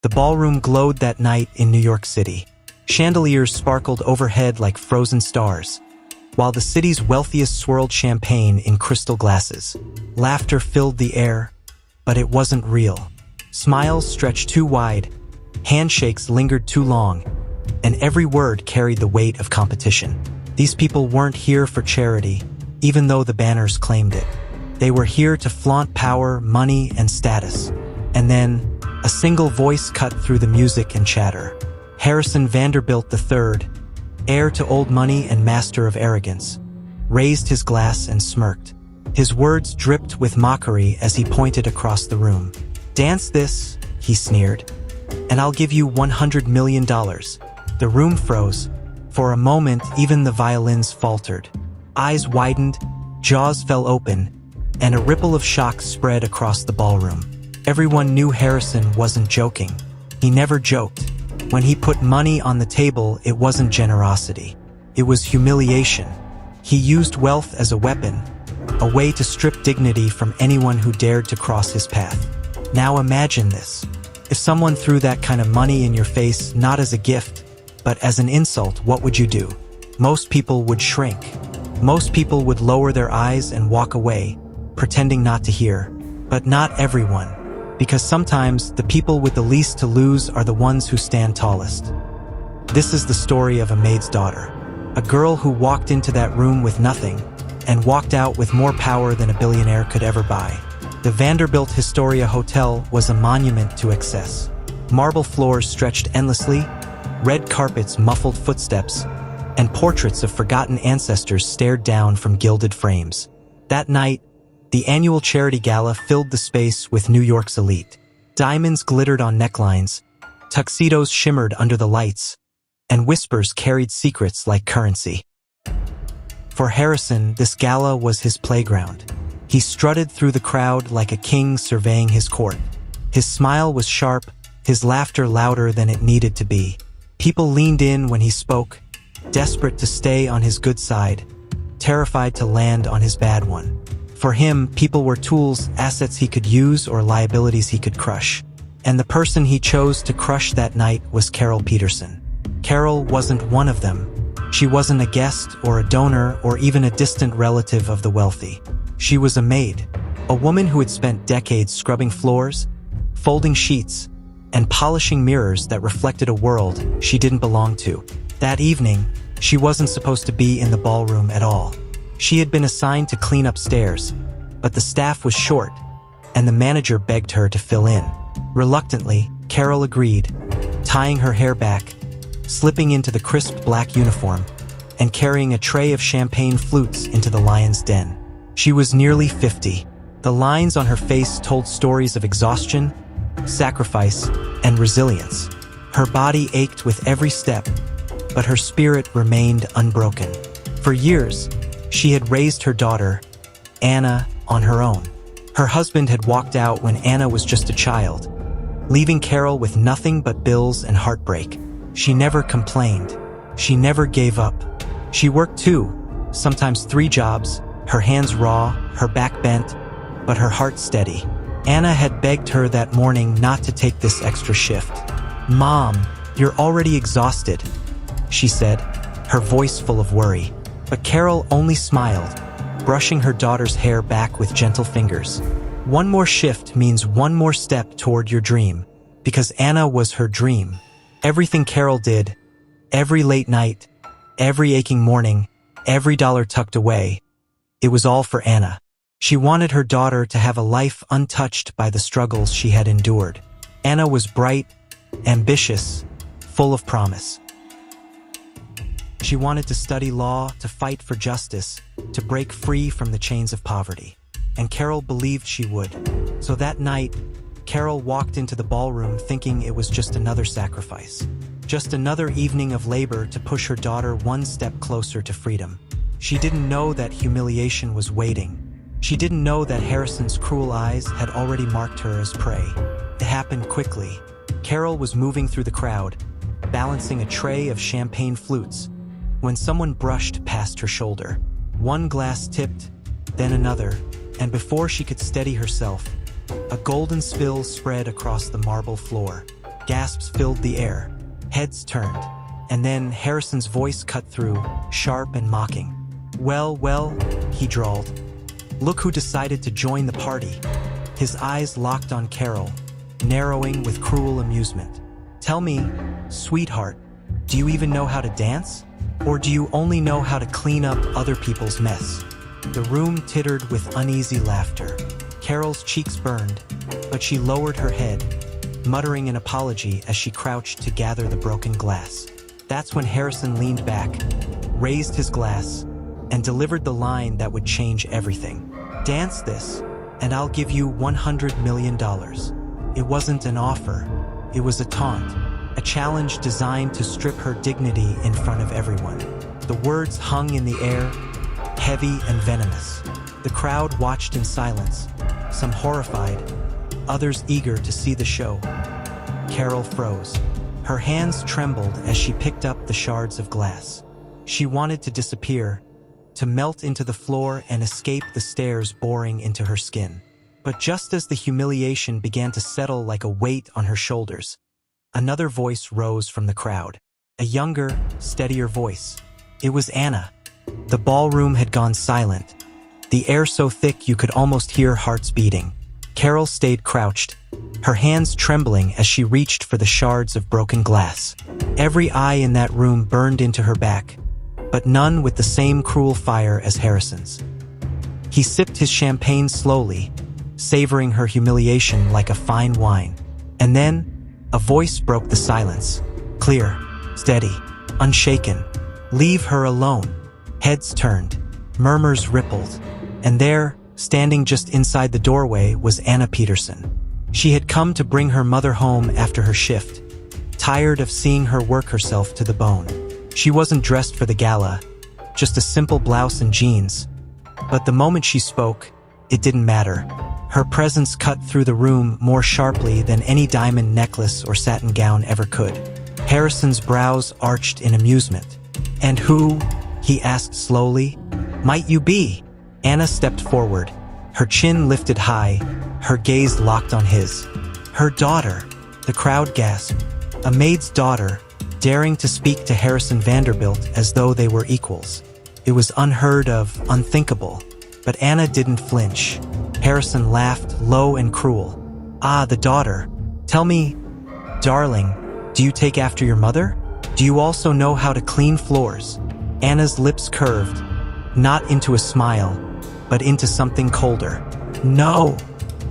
The ballroom glowed that night in New York City. Chandeliers sparkled overhead like frozen stars, while the city's wealthiest swirled champagne in crystal glasses. Laughter filled the air, but it wasn't real. Smiles stretched too wide, handshakes lingered too long, and every word carried the weight of competition. These people weren't here for charity, even though the banners claimed it. They were here to flaunt power, money, and status. And then, a single voice cut through the music and chatter. Harrison Vanderbilt III, heir to old money and master of arrogance, raised his glass and smirked. His words dripped with mockery as he pointed across the room. "Dance this," he sneered, "and I'll give you $100 million. The room froze. For a moment, even the violins faltered. Eyes widened, jaws fell open, and a ripple of shock spread across the ballroom. Everyone knew Harrison wasn't joking. He never joked. When he put money on the table, it wasn't generosity. It was humiliation. He used wealth as a weapon, a way to strip dignity from anyone who dared to cross his path. Now imagine this. If someone threw that kind of money in your face, not as a gift, but as an insult, what would you do? Most people would shrink. Most people would lower their eyes and walk away, pretending not to hear. But not everyone, because sometimes the people with the least to lose are the ones who stand tallest. This is the story of a maid's daughter, a girl who walked into that room with nothing and walked out with more power than a billionaire could ever buy. The Vanderbilt Historia Hotel was a monument to excess. Marble floors stretched endlessly, red carpets muffled footsteps, and portraits of forgotten ancestors stared down from gilded frames. That night, the annual charity gala filled the space with New York's elite. Diamonds glittered on necklines, tuxedos shimmered under the lights, and whispers carried secrets like currency. For Harrison, this gala was his playground. He strutted through the crowd like a king surveying his court. His smile was sharp, his laughter louder than it needed to be. People leaned in when he spoke, desperate to stay on his good side, terrified to land on his bad one. For him, people were tools, assets he could use or liabilities he could crush. And the person he chose to crush that night was Carol Peterson. Carol wasn't one of them. She wasn't a guest or a donor or even a distant relative of the wealthy. She was a maid, a woman who had spent decades scrubbing floors, folding sheets, and polishing mirrors that reflected a world she didn't belong to. That evening, she wasn't supposed to be in the ballroom at all. She had been assigned to clean upstairs, but the staff was short, and the manager begged her to fill in. Reluctantly, Carol agreed, tying her hair back, slipping into the crisp black uniform, and carrying a tray of champagne flutes into the lion's den. She was nearly 50. The lines on her face told stories of exhaustion, sacrifice, and resilience. Her body ached with every step, but her spirit remained unbroken. For years, she had raised her daughter, Anna, on her own. Her husband had walked out when Anna was just a child, leaving Carol with nothing but bills and heartbreak. She never complained. She never gave up. She worked 2, sometimes 3 jobs, her hands raw, her back bent, but her heart steady. Anna had begged her that morning not to take this extra shift. "Mom, you're already exhausted," she said, her voice full of worry. But Carol only smiled, brushing her daughter's hair back with gentle fingers. One more shift means one more step toward your dream, because Anna was her dream. Everything Carol did, every late night, every aching morning, every dollar tucked away, it was all for Anna. She wanted her daughter to have a life untouched by the struggles she had endured. Anna was bright, ambitious, full of promise. She wanted to study law, to fight for justice, to break free from the chains of poverty. And Carol believed she would. So that night, Carol walked into the ballroom thinking it was just another sacrifice. Just another evening of labor to push her daughter one step closer to freedom. She didn't know that humiliation was waiting. She didn't know that Harrison's cruel eyes had already marked her as prey. It happened quickly. Carol was moving through the crowd, balancing a tray of champagne flutes, when someone brushed past her shoulder. One glass tipped, then another, and before she could steady herself, a golden spill spread across the marble floor. Gasps filled the air. Heads turned. And then Harrison's voice cut through, sharp and mocking. Well, he drawled. Look who decided to join the party. His eyes locked on Carol, narrowing with cruel amusement. Tell me, sweetheart, do you even know how to dance? Or do you only know how to clean up other people's mess? The room tittered with uneasy laughter. Carol's cheeks burned, but she lowered her head, muttering an apology as she crouched to gather the broken glass. That's when Harrison leaned back, raised his glass, and delivered the line that would change everything. Dance this, and I'll give you $100 million. It wasn't an offer. It was a taunt, a challenge designed to strip her dignity in front of everyone. The words hung in the air, heavy and venomous. The crowd watched in silence, some horrified, others eager to see the show. Carol froze. Her hands trembled as she picked up the shards of glass. She wanted to disappear, to melt into the floor and escape the stares boring into her skin. But just as the humiliation began to settle like a weight on her shoulders, another voice rose from the crowd. A younger, steadier voice. It was Anna. The ballroom had gone silent, the air so thick you could almost hear hearts beating. Carol stayed crouched, her hands trembling as she reached for the shards of broken glass. Every eye in that room burned into her back, but none with the same cruel fire as Harrison's. He sipped his champagne slowly, savoring her humiliation like a fine wine. And then, a voice broke the silence. Clear, steady, unshaken. Leave her alone. Heads turned, murmurs rippled, and there, standing just inside the doorway, was Anna Peterson. She had come to bring her mother home after her shift, tired of seeing her work herself to the bone. She wasn't dressed for the gala, just a simple blouse and jeans. But the moment she spoke, it didn't matter. Her presence cut through the room more sharply than any diamond necklace or satin gown ever could. Harrison's brows arched in amusement. And who, he asked slowly, might you be? Anna stepped forward, her chin lifted high, her gaze locked on his. Her daughter, the crowd gasped. A maid's daughter, daring to speak to Harrison Vanderbilt as though they were equals. It was unheard of, unthinkable. But Anna didn't flinch. Harrison laughed, low and cruel. Ah, the daughter. Tell me, darling, do you take after your mother? Do you also know how to clean floors? Anna's lips curved, not into a smile, but into something colder. No,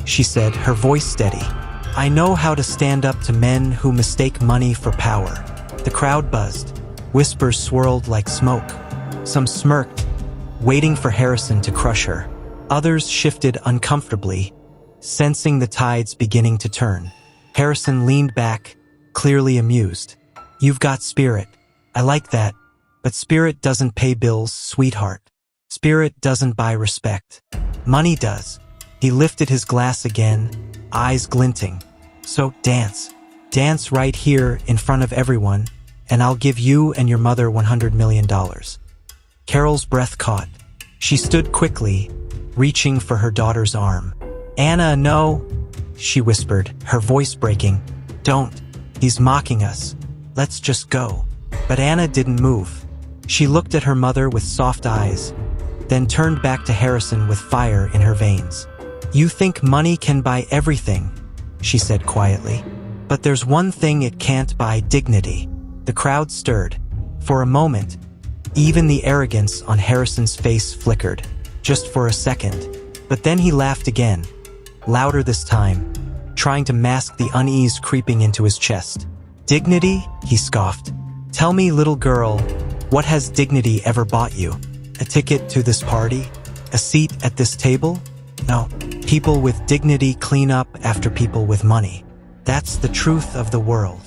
she said, her voice steady. I know how to stand up to men who mistake money for power. The crowd buzzed. Whispers swirled like smoke. Some smirked, waiting for Harrison to crush her. Others shifted uncomfortably, sensing the tides beginning to turn. Harrison leaned back, clearly amused. You've got spirit. I like that. But spirit doesn't pay bills, sweetheart. Spirit doesn't buy respect. Money does. He lifted his glass again, eyes glinting. So dance. Dance right here in front of everyone, and I'll give you and your mother $100 million. Carol's breath caught. She stood quickly, reaching for her daughter's arm. Anna, no, she whispered, her voice breaking. Don't. He's mocking us. Let's just go. But Anna didn't move. She looked at her mother with soft eyes, then turned back to Harrison with fire in her veins. You think money can buy everything, she said quietly. But there's one thing it can't buy: dignity. The crowd stirred. For a moment, even the arrogance on Harrison's face flickered, just for a second. But then he laughed again, louder this time, trying to mask the unease creeping into his chest. Dignity? He scoffed. Tell me, little girl, what has dignity ever bought you? A ticket to this party? A seat at this table? No. People with dignity clean up after people with money. That's the truth of the world.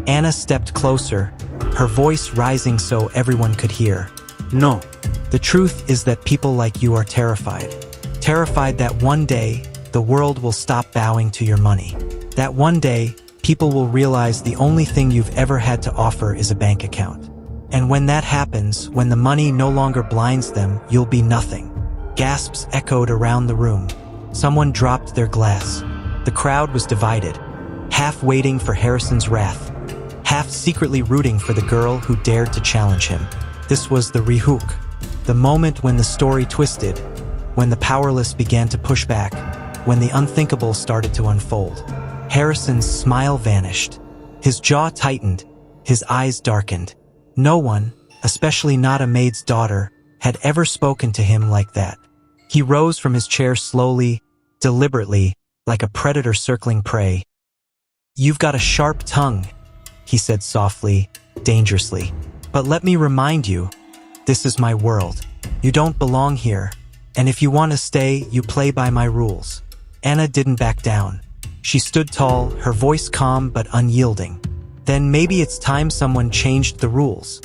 Anna stepped closer, her voice rising so everyone could hear. No. The truth is that people like you are terrified. Terrified that one day, the world will stop bowing to your money. That one day, people will realize the only thing you've ever had to offer is a bank account. And when that happens, when the money no longer blinds them, you'll be nothing. Gasps echoed around the room. Someone dropped their glass. The crowd was divided. half waiting for Harrison's wrath, half secretly rooting for the girl who dared to challenge him. This was the Rehook, the moment when the story twisted, when the powerless began to push back, when the unthinkable started to unfold. Harrison's smile vanished. His jaw tightened, his eyes darkened. No one, especially not a maid's daughter, had ever spoken to him like that. He rose from his chair slowly, deliberately, like a predator circling prey. "You've got a sharp tongue," he said softly, dangerously. "But let me remind you, this is my world. You don't belong here, and if you want to stay, you play by my rules." Anna didn't back down. She stood tall, her voice calm but unyielding. "Then maybe it's time someone changed the rules."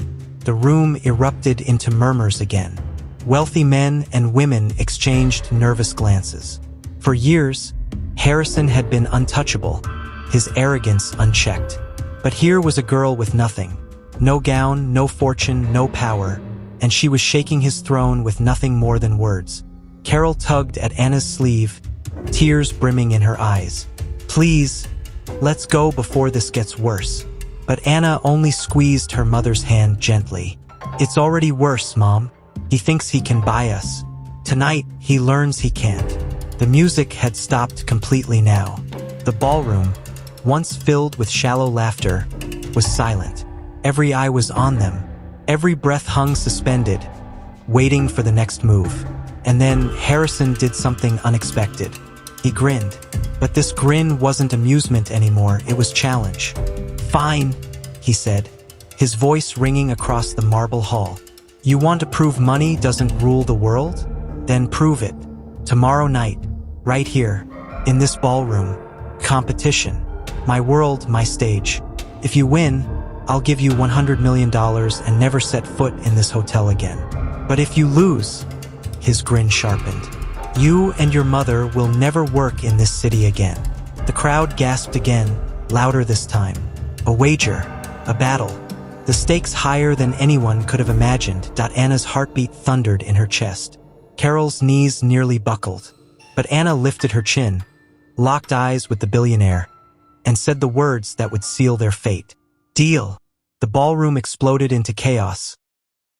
The room erupted into murmurs again. Wealthy men and women exchanged nervous glances. For years, Harrison had been untouchable, his arrogance unchecked. But here was a girl with nothing. No gown, no fortune, no power, and she was shaking his throne with nothing more than words. Carol tugged at Anna's sleeve, tears brimming in her eyes. "Please, let's go before this gets worse." But Anna only squeezed her mother's hand gently. "It's already worse, Mom. He thinks he can buy us. Tonight, he learns he can't." The music had stopped completely now. The ballroom, once filled with shallow laughter, was silent. Every eye was on them. Every breath hung suspended, waiting for the next move. And then Harrison did something unexpected. He grinned. But this grin wasn't amusement anymore, it was challenge. "Fine," he said, his voice ringing across the marble hall. "You want to prove money doesn't rule the world? Then prove it. Tomorrow night, right here, in this ballroom. Competition. My world, my stage. If you win, I'll give you $100 million and never set foot in this hotel again. But if you lose," his grin sharpened, "you and your mother will never work in this city again." The crowd gasped again, louder this time. A wager, a battle, the stakes higher than anyone could have imagined. Anna's heartbeat thundered in her chest. Carol's knees nearly buckled. But Anna lifted her chin, locked eyes with the billionaire, and said the words that would seal their fate. "Deal." The ballroom exploded into chaos.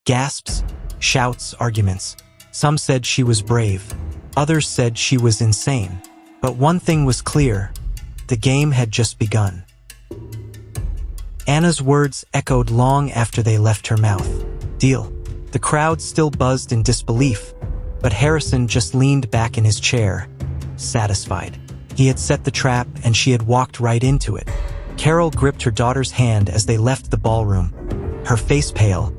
Gasps, shouts, arguments. Some said she was brave. Others said she was insane. But one thing was clear. The game had just begun. Anna's words echoed long after they left her mouth. "Deal." The crowd still buzzed in disbelief, but Harrison just leaned back in his chair, satisfied. He had set the trap and she had walked right into it. Carol gripped her daughter's hand as they left the ballroom, her face pale,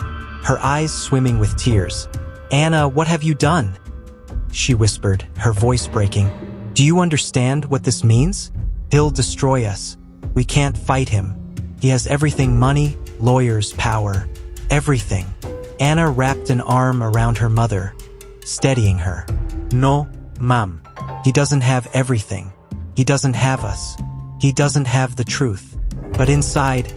her eyes swimming with tears. "Anna, what have you done?" she whispered, her voice breaking. "Do you understand what this means? He'll destroy us. We can't fight him. He has everything: money, lawyers, power, everything." Anna wrapped an arm around her mother, steadying her. "No, Mom. He doesn't have everything. He doesn't have us. He doesn't have the truth." But inside,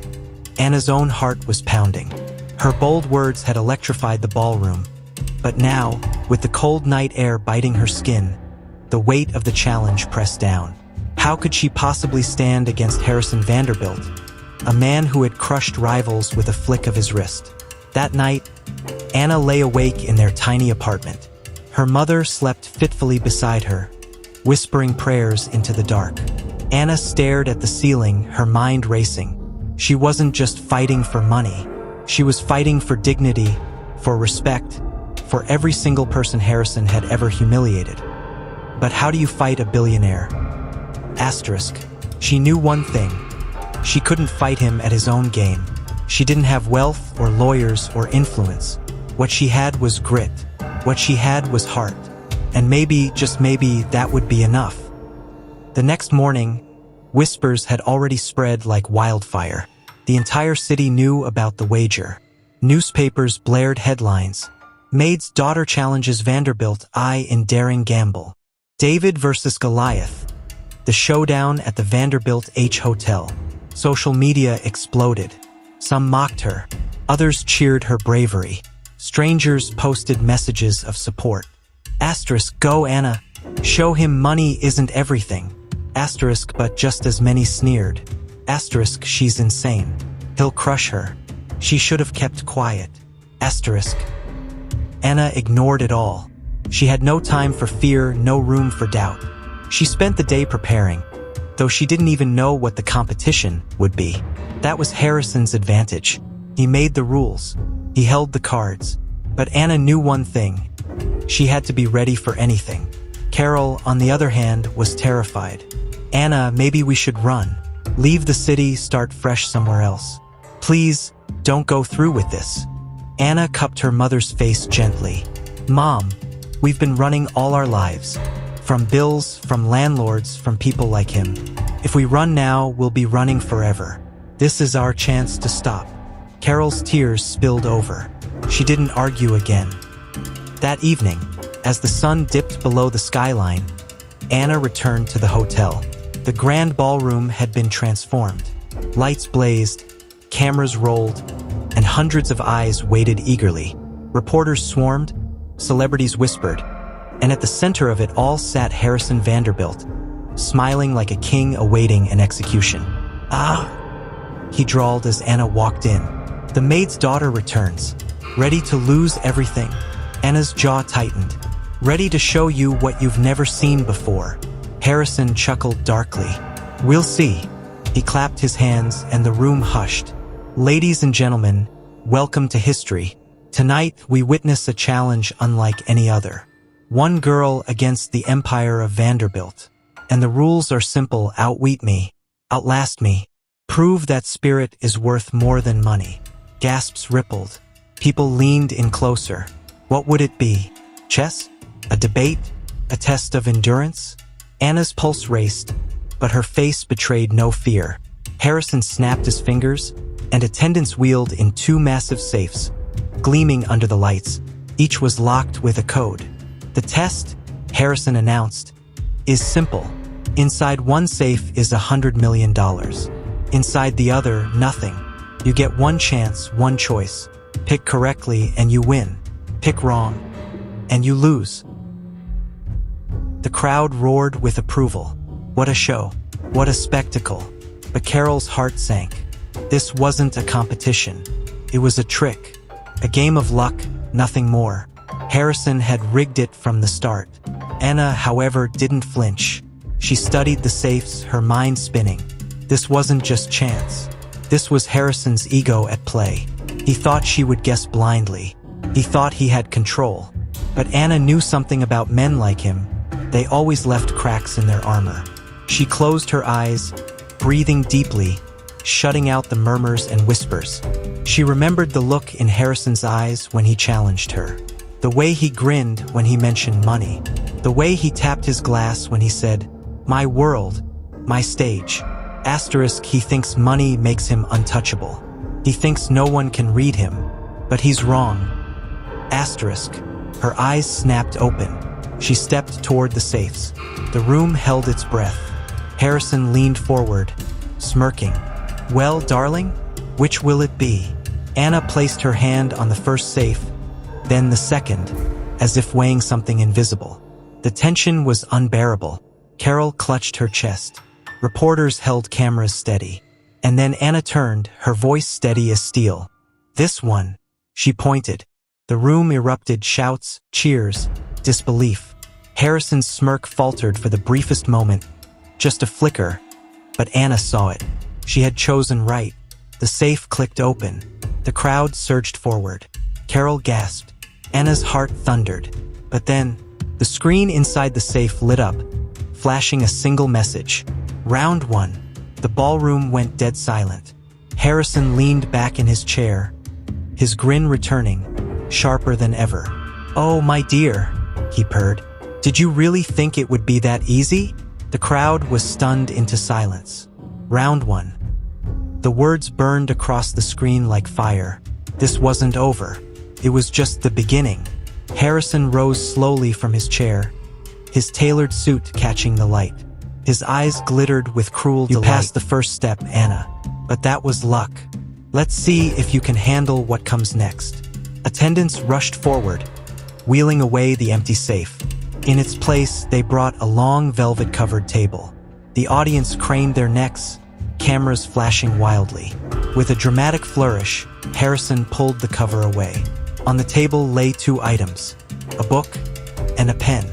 Anna's own heart was pounding. Her bold words had electrified the ballroom. But now, with the cold night air biting her skin, the weight of the challenge pressed down. How could she possibly stand against Harrison Vanderbilt, a man who had crushed rivals with a flick of his wrist? That night, Anna lay awake in their tiny apartment. Her mother slept fitfully beside her, whispering prayers into the dark. Anna stared at the ceiling, her mind racing. She wasn't just fighting for money. She was fighting for dignity, for respect, for every single person Harrison had ever humiliated. But how do you fight a billionaire? Asterisk. She knew one thing. She couldn't fight him at his own game. She didn't have wealth or lawyers or influence. What she had was grit. What she had was heart. And maybe, just maybe, that would be enough. The next morning, whispers had already spread like wildfire. The entire city knew about the wager. Newspapers blared headlines. Maid's daughter challenges Vanderbilt eye in daring gamble. David versus Goliath. The showdown at the Vanderbilt H Hotel. Social media exploded. Some mocked her. Others cheered her bravery. Strangers posted messages of support. Asterisk, go Anna. Show him money isn't everything. Asterisk, but just as many sneered. Asterisk, she's insane. He'll crush her. She should have kept quiet. Asterisk. Anna ignored it all. She had no time for fear, no room for doubt. She spent the day preparing, though she didn't even know what the competition would be. That was Harrison's advantage. He made the rules. He held the cards. But Anna knew one thing. She had to be ready for anything. Carol, on the other hand, was terrified. Anna, maybe we should run. Leave the city, start fresh somewhere else. Please, don't go through with this. Anna cupped her mother's face gently. Mom, we've been running all our lives. From bills, from landlords, from people like him. If we run now, we'll be running forever. This is our chance to stop. Carol's tears spilled over. She didn't argue again. That evening, as the sun dipped below the skyline, Anna returned to the hotel. The grand ballroom had been transformed. Lights blazed, cameras rolled, and hundreds of eyes waited eagerly. Reporters swarmed, celebrities whispered, and at the center of it all sat Harrison Vanderbilt, smiling like a king awaiting an execution. Ah, he drawled as Anna walked in. The maid's daughter returns, ready to lose everything. Anna's jaw tightened, ready to show you what you've never seen before. Harrison chuckled darkly. We'll see. He clapped his hands and the room hushed. Ladies and gentlemen, welcome to history. Tonight we witness a challenge unlike any other. One girl against the empire of Vanderbilt. And the rules are simple: outwit me, outlast me. Prove that spirit is worth more than money. Gasps rippled. People leaned in closer. What would it be? Chess? A debate? A test of endurance? Anna's pulse raced, but her face betrayed no fear. Harrison snapped his fingers, and attendants wheeled in two massive safes, gleaming under the lights. Each was locked with a code. The test, Harrison announced, is simple. Inside one safe is $100 million. Inside the other, nothing. You get one chance, one choice. Pick correctly and you win. Pick wrong, and you lose. The crowd roared with approval. What a show. What a spectacle. But Carol's heart sank. This wasn't a competition. It was a trick. A game of luck, nothing more. Harrison had rigged it from the start. Anna, however, didn't flinch. She studied the safes, her mind spinning. This wasn't just chance. This was Harrison's ego at play. He thought she would guess blindly. He thought he had control. But Anna knew something about men like him. They always left cracks in their armor. She closed her eyes, breathing deeply, shutting out the murmurs and whispers. She remembered the look in Harrison's eyes when he challenged her. The way he grinned when he mentioned money. The way he tapped his glass when he said, "My world, my stage." Asterisk, he thinks money makes him untouchable. He thinks no one can read him, but he's wrong. Asterisk. Her eyes snapped open. She stepped toward the safes. The room held its breath. Harrison leaned forward, smirking. Well, darling, which will it be? Anna placed her hand on the first safe, then the second, as if weighing something invisible. The tension was unbearable. Carol clutched her chest. Reporters held cameras steady. And then Anna turned, her voice steady as steel. This one. She pointed. The room erupted, shouts, cheers, disbelief. Harrison's smirk faltered for the briefest moment. Just a flicker. But Anna saw it. She had chosen right. The safe clicked open. The crowd surged forward. Carol gasped. Anna's heart thundered. But then, the screen inside the safe lit up, flashing a single message. Round 1. The ballroom went dead silent. Harrison leaned back in his chair, his grin returning, sharper than ever. Oh, my dear, he purred. Did you really think it would be that easy? The crowd was stunned into silence. Round 1. The words burned across the screen like fire. This wasn't over. It was just the beginning. Harrison rose slowly from his chair, his tailored suit catching the light. His eyes glittered with cruel delight. You passed the first step, Anna. But that was luck. Let's see if you can handle what comes next. Attendants rushed forward, wheeling away the empty safe. In its place, they brought a long velvet-covered table. The audience craned their necks, cameras flashing wildly. With a dramatic flourish, Harrison pulled the cover away. On the table lay two items, a book and a pen.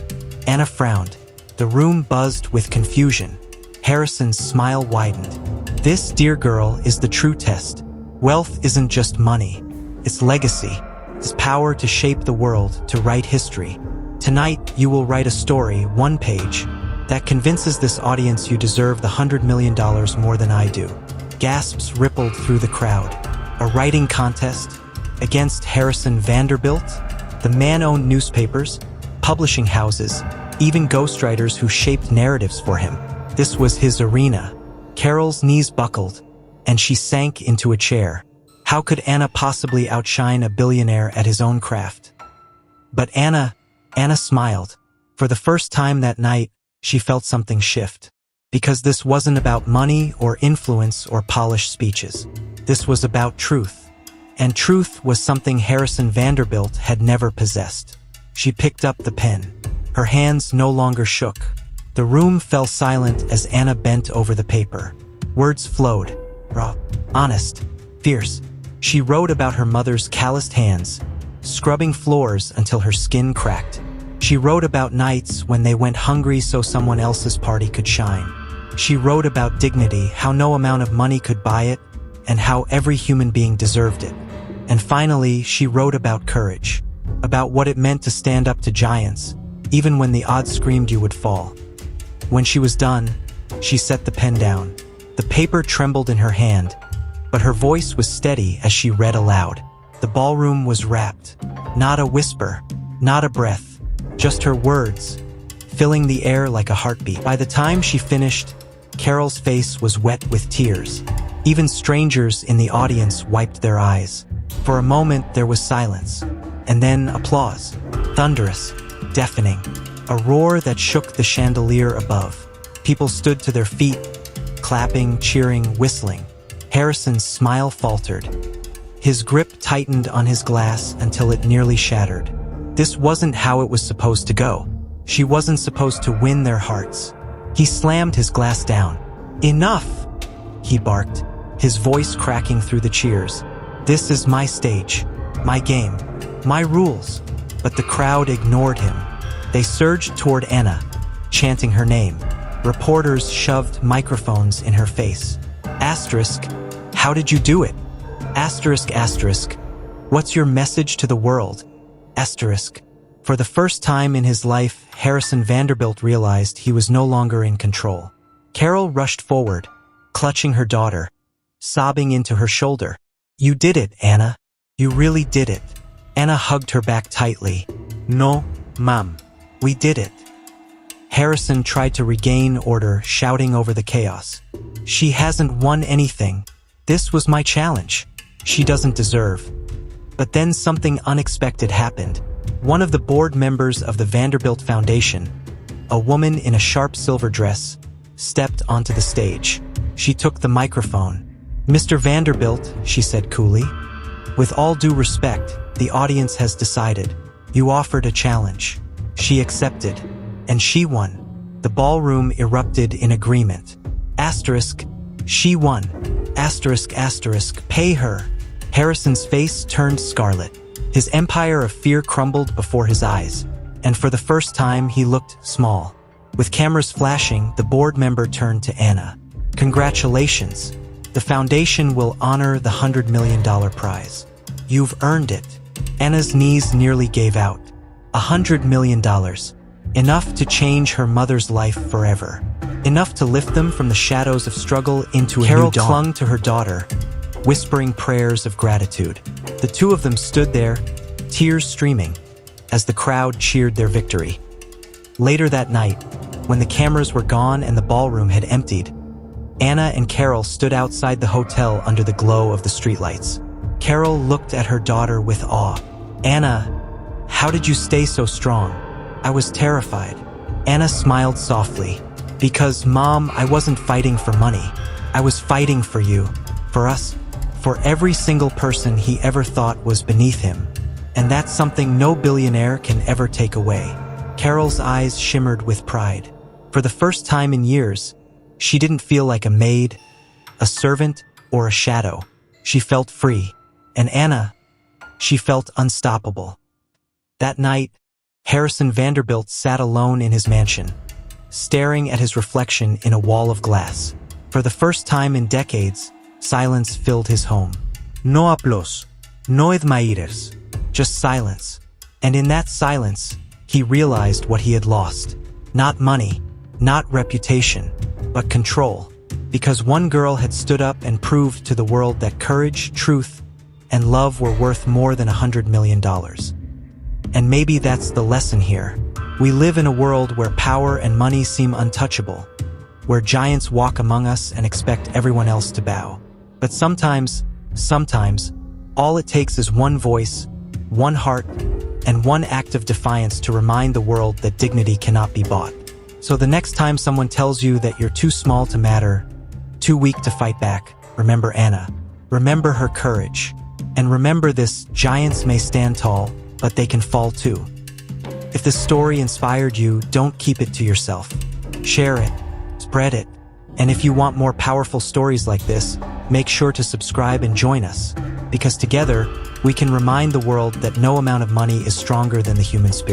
Anna frowned. The room buzzed with confusion. Harrison's smile widened. This, dear girl, is the true test. Wealth isn't just money. It's legacy. It's power to shape the world, to write history. Tonight, you will write a story, one page, that convinces this audience you deserve the $100 million more than I do. Gasps rippled through the crowd. A writing contest against Harrison Vanderbilt? The man owned newspapers, publishing houses, even ghostwriters who shaped narratives for him. This was his arena. Carol's knees buckled, and she sank into a chair. How could Anna possibly outshine a billionaire at his own craft? But Anna smiled. For the first time that night, she felt something shift. Because this wasn't about money or influence or polished speeches. This was about truth. And truth was something Harrison Vanderbilt had never possessed. She picked up the pen. Her hands no longer shook. The room fell silent as Anna bent over the paper. Words flowed. Raw, honest, fierce. She wrote about her mother's calloused hands, scrubbing floors until her skin cracked. She wrote about nights when they went hungry so someone else's party could shine. She wrote about dignity, how no amount of money could buy it, and how every human being deserved it. And finally, she wrote about courage, about what it meant to stand up to giants, even when the odds screamed you would fall. When she was done, she set the pen down. The paper trembled in her hand, but her voice was steady as she read aloud. The ballroom was rapt. Not a whisper, not a breath, just her words, filling the air like a heartbeat. By the time she finished, Carol's face was wet with tears. Even strangers in the audience wiped their eyes. For a moment, there was silence, and then applause. Thunderous, deafening, a roar that shook the chandelier above. People stood to their feet, clapping, cheering, whistling. Harrison's smile faltered. His grip tightened on his glass until it nearly shattered. This wasn't how it was supposed to go. She wasn't supposed to win their hearts. He slammed his glass down. "Enough!" he barked, his voice cracking through the cheers. "This is my stage, my game, my rules." But the crowd ignored him. They surged toward Anna, chanting her name. Reporters shoved microphones in her face. Asterisk, how did you do it? Asterisk, asterisk, what's your message to the world? Asterisk. For the first time in his life, Harrison Vanderbilt realized he was no longer in control. Carol rushed forward, clutching her daughter, sobbing into her shoulder. "You did it, Anna. You really did it." Anna hugged her back tightly. "No, Mom. We did it." Harrison tried to regain order, shouting over the chaos. "She hasn't won anything. This was my challenge. She doesn't deserve." But then something unexpected happened. One of the board members of the Vanderbilt Foundation, a woman in a sharp silver dress, stepped onto the stage. She took the microphone. "Mr. Vanderbilt," she said coolly, "with all due respect, the audience has decided. You offered a challenge. She accepted, and she won." The ballroom erupted in agreement. Asterisk, she won. Asterisk, asterisk, pay her. Harrison's face turned scarlet. His empire of fear crumbled before his eyes, and for the first time he looked small. With cameras flashing, the board member turned to Anna. "Congratulations. The foundation will honor the $100 million prize. You've earned it." Anna's knees nearly gave out. $100 million. Enough to change her mother's life forever. Enough to lift them from the shadows of struggle into a new dawn. Carol clung to her daughter, whispering prayers of gratitude. The two of them stood there, tears streaming, as the crowd cheered their victory. Later that night, when the cameras were gone and the ballroom had emptied, Anna and Carol stood outside the hotel under the glow of the streetlights. Carol looked at her daughter with awe. "Anna, how did you stay so strong?" "I was terrified." Anna smiled softly. "Because, Mom, I wasn't fighting for money. I was fighting for you, for us, for every single person he ever thought was beneath him. And that's something no billionaire can ever take away." Carol's eyes shimmered with pride. For the first time in years, She didn't feel like a maid, a servant, or a shadow. She felt free. And Anna, she felt unstoppable. That night, Harrison Vanderbilt sat alone in his mansion, staring at his reflection in a wall of glass. For the first time in decades, silence filled his home. No aplausos, no admirers, just silence. And in that silence, he realized what he had lost. Not money, not reputation, but control. Because one girl had stood up and proved to the world that courage, truth, and love were worth more than $100 million. And maybe that's the lesson here. We live in a world where power and money seem untouchable, where giants walk among us and expect everyone else to bow. But sometimes, all it takes is one voice, one heart, and one act of defiance to remind the world that dignity cannot be bought. So the next time someone tells you that you're too small to matter, too weak to fight back, remember Anna. Remember her courage. And remember this: giants may stand tall, but they can fall too. If this story inspired you, don't keep it to yourself. Share it, spread it. And if you want more powerful stories like this, make sure to subscribe and join us, because together we can remind the world that no amount of money is stronger than the human spirit.